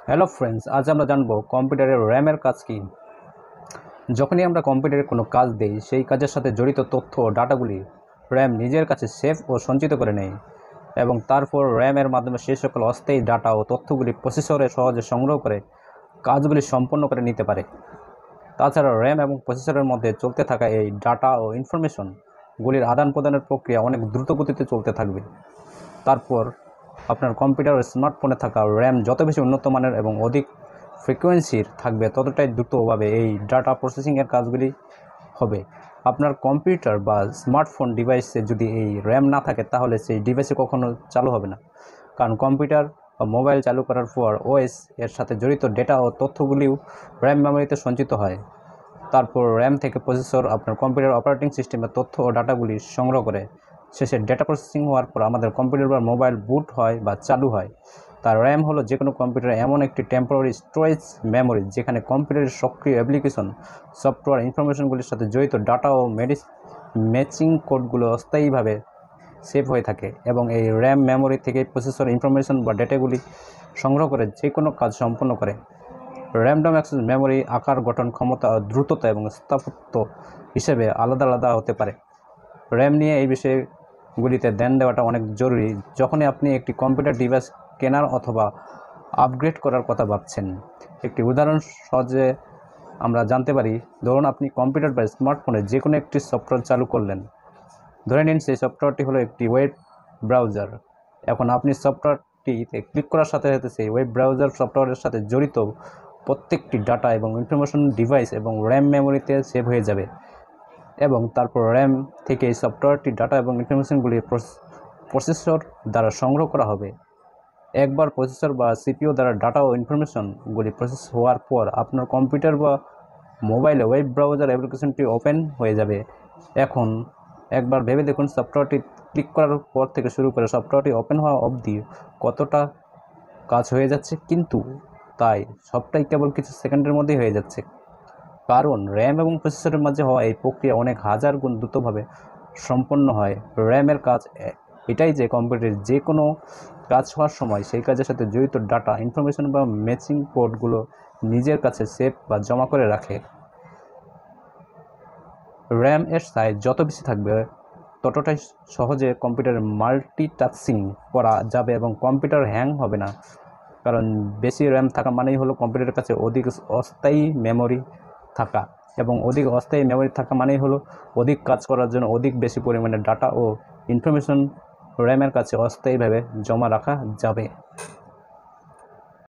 Hello friends, আজ আমরা জানবো কম্পিউটারের র্যামের কাজ কী। যখনই আমরা কম্পিউটারে কোনো কাজ দেই, সেই কাজের সাথে জড়িত তথ্য ও ডাটাগুলি র্যাম নিজের কাছে সেভ ও সঞ্চিত করে নেয় এবং তারপর র্যামের মাধ্যমে সেই সকল অস্থায়ী ডাটা ও তথ্যগুলি প্রসেসরে সহজে সংগ্রহ করে কাজগুলি সম্পন্ন করে নিতে পারে। তাছাড়া র্যাম এবং প্রসেসরের মধ্যে চলতে থাকা এই ডাটা ও ইনফরমেশনগুলির আদান প্রদানের প্রক্রিয়া অনেক দ্রুত গতিতে চলতে থাকবে। তারপর আপনার কম্পিউটার ও স্মার্টফোনে থাকা র্যাম যত বেশি উন্নত মানের এবং অধিক ফ্রিকোয়েন্সির থাকবে, ততটাই দ্রুতভাবে এই ডাটা প্রসেসিংয়ের কাজগুলি হবে। আপনার কম্পিউটার বা স্মার্টফোন ডিভাইসে যদি এই র্যাম না থাকে, তাহলে সেই ডিভাইসে কখনো চালু হবে না, কারণ কম্পিউটার বা মোবাইল চালু করার পর ওএস এর সাথে জড়িত ডেটা ও তথ্যগুলিও র্যাম মেমোরিতে সঞ্চিত হয়। তারপর র্যাম থেকে প্রসেসর আপনার কম্পিউটার অপারেটিং সিস্টেমের তথ্য ও ডাটাগুলি সংগ্রহ করে শেষে ডেটা প্রসেসিং হওয়ার পর আমাদের কম্পিউটার বা মোবাইল বুট হয় বা চালু হয়। তার র্যাম হলো যে কোনো কম্পিউটারে এমন একটি টেম্পোরারি স্টোরেজ মেমোরি, যেখানে কম্পিউটারের সক্রিয় অ্যাপ্লিকেশন, সফটওয়্যার ইনফরমেশনগুলির সাথে জড়িত ডাটা ও ম্যাচিং কোডগুলো অস্থায়ীভাবে সেভ হয়ে থাকে এবং এই র্যাম মেমোরি থেকে প্রসেসর ইনফরমেশন বা ডেটাগুলি সংগ্রহ করে যে কোনো কাজ সম্পন্ন করে। র্যান্ডম অ্যাক্সেস মেমোরি আকার, গঠন, ক্ষমতা, দ্রুততা এবং স্থাপত্য হিসেবে আলাদা আলাদা হতে পারে। র্যাম নিয়ে এই বিষয়গুলিতে ধ্যান দেওয়াটা অনেক জরুরি যখনই আপনি একটি কম্পিউটার ডিভাইস কেনার অথবা আপগ্রেড করার কথা ভাবছেন। একটি উদাহরণ সহজে আমরা জানতে পারি। ধরুন আপনি কম্পিউটার বা স্মার্টফোনে যে কোনো একটি সফটওয়্যার চালু করলেন। ধরে নিন সেই সফটওয়্যারটি হলো একটি ওয়েব ব্রাউজার। এখন আপনি সফটওয়্যারটিতে ক্লিক করার সাথে সাথে সেই ওয়েব ব্রাউজার সফটওয়্যারের সাথে জড়িত প্রত্যেকটি ডাটা এবং ইনফরমেশন ডিভাইস এবং র্যাম মেমোরিতে সেভ হয়ে যাবে এবং তারপর র্যাম থেকে এই সফটওয়্যারটি ডাটা এবং ইনফরমেশনগুলি প্রসেসর দ্বারা সংগ্রহ করা হবে। একবার প্রসেসর বা সিপিইউ দ্বারা ডাটা ও ইনফরমেশনগুলি প্রসেস হওয়ার পর আপনার কম্পিউটার বা মোবাইলে ওয়েব ব্রাউজার অ্যাপ্লিকেশনটি ওপেন হয়ে যাবে। এখন একবার ভেবে দেখুন, সফটওয়্যারটি ক্লিক করার পর থেকে শুরু করে সফটওয়্যারটি ওপেন হওয়া অবধি কতটা কাজ হয়ে যাচ্ছে, কিন্তু তাই সবটাই কেবল কিছু সেকেন্ডের মধ্যেই হয়ে যাচ্ছে, কারণ র্যাম এবং প্রসেসরের মাঝে হওয়া এই প্রক্রিয়া অনেক হাজার গুণ দ্রুতভাবে সম্পন্ন হয়। র্যামের কাজ এটাই যে কম্পিউটারের যে কোনো কাজ হওয়ার সময় সেই কাজের সাথে জড়িত ডাটা, ইনফরমেশন বা ম্যাচিং কোডগুলো নিজের কাছে সেভ বা জমা করে রাখে। র্যাম এর সাইজ যত বেশি থাকবে, ততটাই সহজে কম্পিউটারে মাল্টিটাস্কিং করা যাবে এবং কম্পিউটার হ্যাং হবে না, কারণ বেশি র্যাম থাকা মানেই হলো কম্পিউটারের কাছে অধিক অস্থায়ী মেমোরি থাকা, এবং অধিক অস্থায়ী মেমোরি থাকা মানেই হলো অধিক কাজ করার জন্য অধিক বেশি পরিমাণে ডাটা ও ইনফরমেশন র্যামের কাছে অস্থায়ীভাবে জমা রাখা যাবে।